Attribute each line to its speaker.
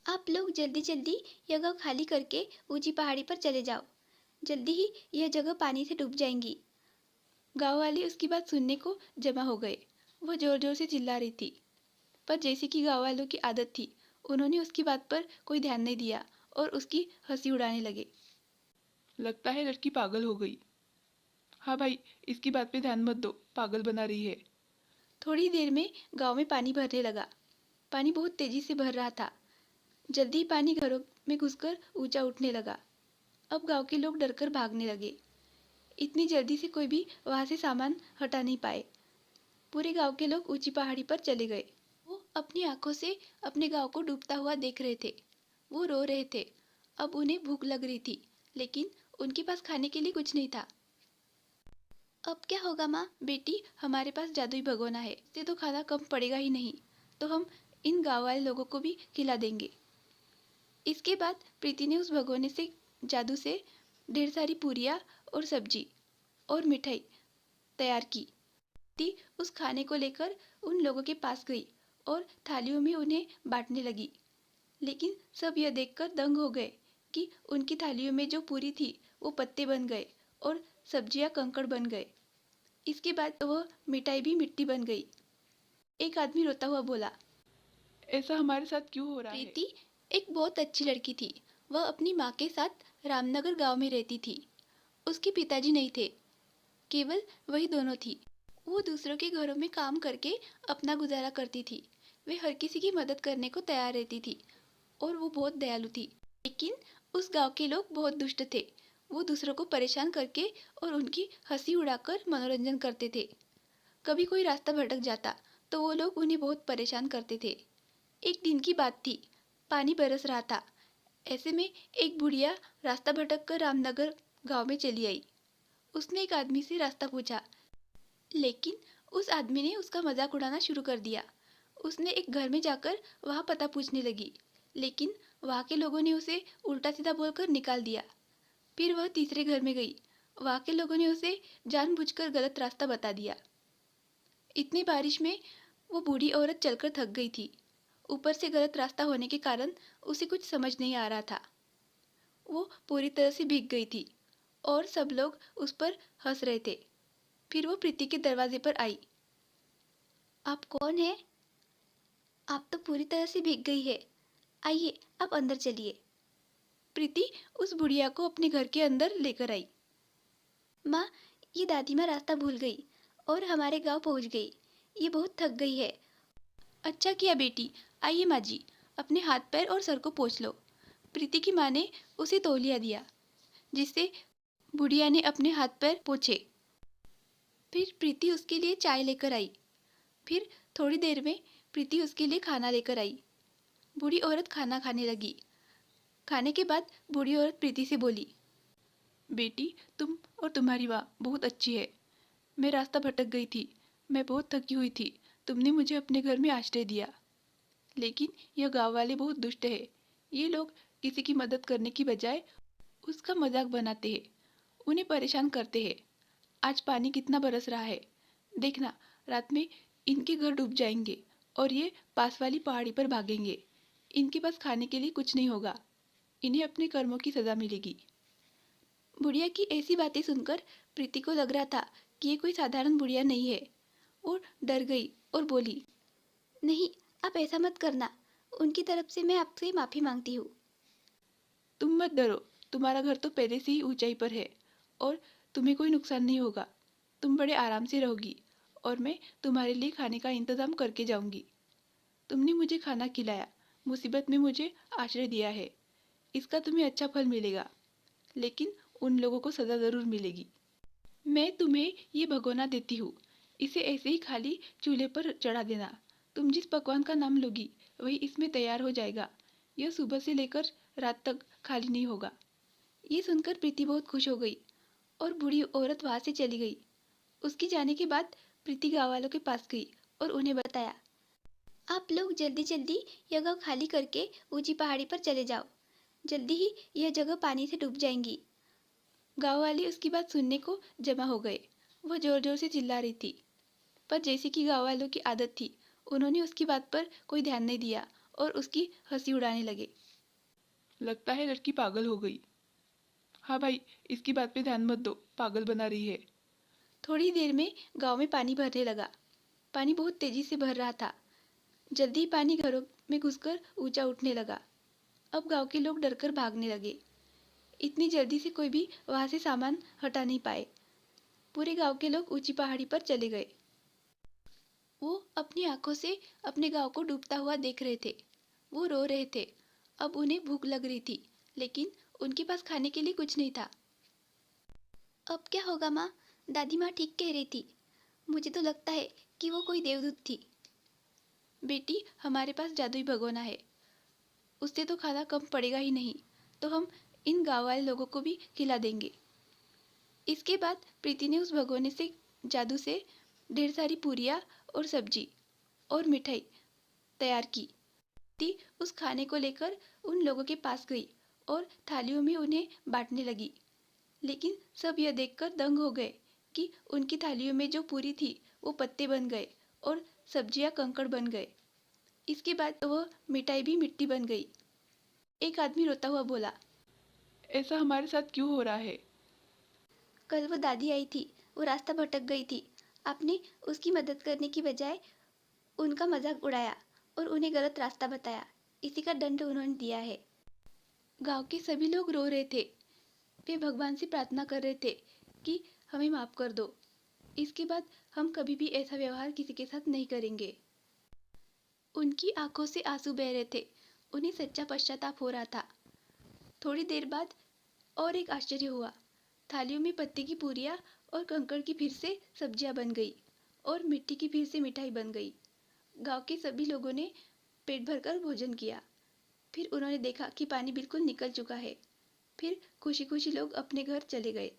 Speaker 1: आप लोग जल्दी जल्दी यह गांव खाली करके ऊंची पहाड़ी पर चले जाओ। जल्दी ही यह जगह पानी से डूब जाएंगी। गांव वाले उसकी बात सुनने को जमा हो गए। वह जोर जोर से चिल्ला रही थी, पर जैसे कि गांव वालों की आदत थी, उन्होंने उसकी बात पर कोई ध्यान नहीं दिया और उसकी हंसी उड़ाने लगे।
Speaker 2: लगता है लड़की पागल हो गई। हाँ भाई, इसकी बात पे ध्यान मत दो, पागल बना रही है।
Speaker 1: थोड़ी देर में गांव में पानी भरने लगा। पानी बहुत तेजी से भर रहा था। जल्दी ही पानी घरों में घुसकर ऊंचा उठने लगा। अब गांव के लोग डरकर भागने लगे। इतनी जल्दी से कोई भी वहां से सामान हटा नहीं पाए। पूरे गांव के लोग ऊंची पहाड़ी पर चले गए। वो अपनी आंखों से अपने गांव को डूबता हुआ देख रहे थे। वो रो रहे थे। अब उन्हें भूख लग रही थी, लेकिन उनके पास खाने के लिए कुछ नहीं था। अब क्या होगा माँ? बेटी, हमारे पास जादुई भगोना है, इससे तो खाना कम पड़ेगा ही नहीं, तो हम इन गांव वाले लोगों को भी खिला देंगे। इसके बाद प्रीति ने उस भगोने से जादू से ढेर सारी पूरियाँ और सब्जी और मिठाई तैयार की। प्रीति उस खाने को लेकर उन लोगों के पास गई और थालियों में उन्हें बांटने लगी। लेकिन सब यह देखकर दंग हो गए कि उनकी थालियों में जो पूरी थी वो पत्ते बन गए और सब्जियां कंकड़ बन गए। इसके बाद तो वह मिठाई भी मिट्टी बन गई। एक आदमी रोता हुआ बोला,
Speaker 2: ऐसा हमारे साथ क्यों हो रहा है?
Speaker 1: प्रीति एक बहुत अच्छी लड़की थी। वह अपनी माँ के साथ रामनगर गांव में रहती थी। उसके पिताजी नहीं थे, केवल वही दोनों थी। वो दूसरों के घरों में काम करके अपना गुजारा करती थी। वे हर किसी की मदद करने को तैयार रहती थी और वो बहुत दयालु थी। लेकिन उस गांव के लोग बहुत दुष्ट थे। वो दूसरों को परेशान करके और उनकी हंसी उड़ाकर मनोरंजन करते थे। कभी कोई रास्ता भटक जाता तो वो लोग उन्हें बहुत परेशान करते थे। एक दिन की बात थी। पानी बरस रहा था। ऐसे में एक बुढ़िया रास्ता भटक कर रामनगर गांव में चली आई। उसने एक आदमी से रास्ता पूछा, लेकिन उस आदमी ने उसका मजाक उड़ाना शुरू कर दिया। उसने एक घर में जाकर वहां पता पूछने लगी, लेकिन वहां के लोगों ने उसे उल्टा सीधा बोलकर निकाल दिया। फिर वह तीसरे घर में गई। वहां के लोगों ने उसे जानबूझकर गलत रास्ता बता दिया। इतनी बारिश में वो बूढ़ी औरत चलकर थक गई थी। ऊपर से गलत रास्ता होने के कारण उसे कुछ समझ नहीं आ रहा था। वो पूरी तरह से भीग गई थी और सब लोग उस पर हंस रहे थे। फिर वो प्रीति के दरवाजे पर आई। आप कौन है? आप तो पूरी तरह से भीग गई है। आइए, आप अंदर चलिए। प्रीति उस बुढ़िया को अपने घर के अंदर लेकर आई। माँ, ये दादी माँ रास्ता भूल गई और हमारे गांव पहुंच गई। ये बहुत थक गई है। अच्छा किया बेटी। आइए माँ जी, अपने हाथ पैर और सर को पोंछ लो। प्रीति की माँ ने उसे तौलिया दिया, जिससे बुढ़िया ने अपने हाथ पैर पोंछे। फिर प्रीति उसके लिए चाय लेकर आई। फिर थोड़ी देर में प्रीति उसके लिए खाना लेकर आई। बूढ़ी औरत खाना खाने लगी। खाने के बाद बूढ़ी औरत प्रीति से बोली,
Speaker 2: बेटी, तुम और तुम्हारी माँ बहुत अच्छी है। मैं रास्ता भटक गई थी। मैं बहुत थकी हुई थी। तुमने मुझे अपने घर में आश्रय दिया। लेकिन यह गांव वाले बहुत दुष्ट है। ये लोग किसी की मदद करने की बजाय उसका मजाक बनाते हैं, उन्हें परेशान करते हैं। आज पानी कितना बरस रहा है, देखना। रात में इनके घर डूब जाएंगे और ये पास वाली पहाड़ी पर भागेंगे। इनके पास खाने के लिए कुछ नहीं होगा। इन्हें अपने कर्मों की सजा मिलेगी।
Speaker 1: बुढ़िया की ऐसी बातें सुनकर प्रीति को लग रहा था कि ये कोई साधारण बुढ़िया नहीं है। वो डर गई और बोली, नहीं, आप ऐसा मत करना। उनकी तरफ से मैं आपसे माफ़ी मांगती हूँ।
Speaker 2: तुम मत डरो, तुम्हारा घर तो पहले से ही ऊंचाई पर है और तुम्हें कोई नुकसान नहीं होगा। तुम बड़े आराम से रहोगी और मैं तुम्हारे लिए खाने का इंतजाम करके जाऊंगी। तुमने मुझे खाना खिलाया, मुसीबत में मुझे आश्रय दिया है, इसका तुम्हें अच्छा फल मिलेगा। लेकिन उन लोगों को सजा जरूर मिलेगी। मैं तुम्हें ये भगोना देती हूँ। इसे ऐसे ही खाली चूल्हे पर चढ़ा देना। तुम जिस पकवान का नाम लोगी वही इसमें तैयार हो जाएगा। यह सुबह से लेकर रात तक खाली नहीं होगा।
Speaker 1: ये सुनकर प्रीति बहुत खुश हो गई और बूढ़ी औरत वहां से चली गई। उसके जाने के बाद प्रीति गाँव वालों के पास गई और उन्हें बताया, आप लोग जल्दी जल्दी यह गाँव खाली करके ऊंची पहाड़ी पर चले जाओ। जल्दी ही यह जगह पानी से डूब जाएंगी। गाँव वाले उसकी बात सुनने को जमा हो गए। वह जोर जोर से चिल्ला रही थी, पर जैसे कि गाँव वालों की आदत थी, उन्होंने उसकी बात पर कोई ध्यान नहीं दिया और उसकी हंसी उड़ाने लगे।
Speaker 2: लगता है लड़की पागल हो गई। हाँ भाई, इसकी बात पे ध्यान मत दो, पागल बना रही है।
Speaker 1: थोड़ी देर में गांव में पानी भरने लगा। पानी बहुत तेजी से भर रहा था। जल्दी ही पानी घरों में घुसकर ऊंचा उठने लगा। अब गांव के लोग डरकर भागने लगे। इतनी जल्दी से कोई भी वहां से सामान हटा नहीं पाए। पूरे गांव के लोग ऊंची पहाड़ी पर चले गए। वो अपनी आंखों से अपने गांव को डूबता हुआ देख रहे थे। वो रो रहे थे। अब उन्हें भूख लग रही थी, लेकिन उनके पास खाने के लिए कुछ नहीं था। अब क्या होगा माँ? दादी माँ ठीक कह रही थी। मुझे तो लगता है कि वो कोई देवदूत थी। बेटी, हमारे पास जादुई भगोना है। उससे तो खाना कम पड़ेगा ही नहीं, तो हम इन गांव वाले लोगों को भी खिला देंगे। इसके बाद प्रीति ने उस भगोने से जादू से ढेर सारी पूरियाँ और सब्जी और मिठाई तैयार की। प्रीति उस खाने को लेकर उन लोगों के पास गई और थालियों में उन्हें बांटने लगी। लेकिन सब यह देखकर दंग हो गए कि उनकी थालियों में जो पूरी थी वो पत्ते बन गए और सब्जियां कंकड़ बन गए। इसके बाद वह मिठाई भी मिट्टी बन गई। एक आदमी रोता हुआ बोला,
Speaker 2: ऐसा हमारे साथ क्यों हो रहा है?
Speaker 1: कल वो दादी आई थी, वो रास्ता भटक गई थी। आपने उसकी मदद करने की बजाय उनका मजाक उड़ाया और उन्हें गलत रास्ता बताया। इसी का दंड उन्होंने दिया है। गांव के सभी लोग रो रहे थे। वे भगवान से प्रार्थना कर रहे थे कि हमें माफ कर दो। इसके बाद हम कभी भी ऐसा व्यवहार किसी के साथ नहीं करेंगे। उनकी आंखों से आंसू बह रहे थे। उन्हें सच्चा पश्चाताप हो रहा था। थोड़ी देर बाद और एक आश्चर्य हुआ। थालियों में पत्ते की पूरियाँ और कंकड़ की फिर से सब्जियां बन गई और मिट्टी की फिर से मिठाई बन गई। गांव के सभी लोगों ने पेट भरकर भोजन किया। फिर उन्होंने देखा कि पानी बिल्कुल निकल चुका है। फिर खुशी खुशी लोग अपने घर चले गए।